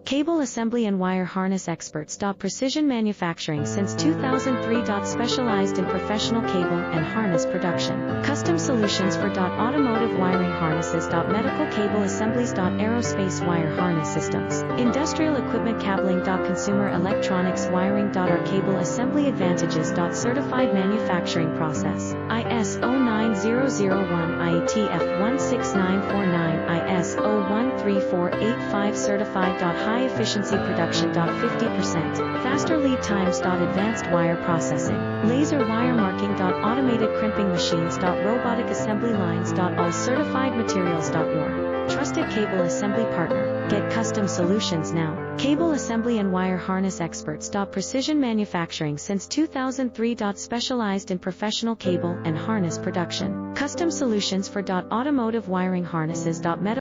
Cable assembly and wire harness experts. Precision manufacturing since 2003. Specialized in professional cable and harness production. Custom solutions for automotive wiring harnesses. Medical cable assemblies. Aerospace wire harness systems. Industrial equipment cabling. Consumer electronics wiring. Our cable assembly advantages. Certified manufacturing process. ISO 9001 IATF 16949 ISO 13485 certified. High efficiency production. 50% faster lead times. Advanced wire processing. Laser wire marking. Automated crimping machines. Robotic assembly lines. All certified materials. Your trusted cable assembly partner. Get custom solutions now. Cable assembly and wire harness experts. Precision manufacturing since 2003. Specialized in professional cable and harness production. Custom solutions for automotive wiring harnesses. Medical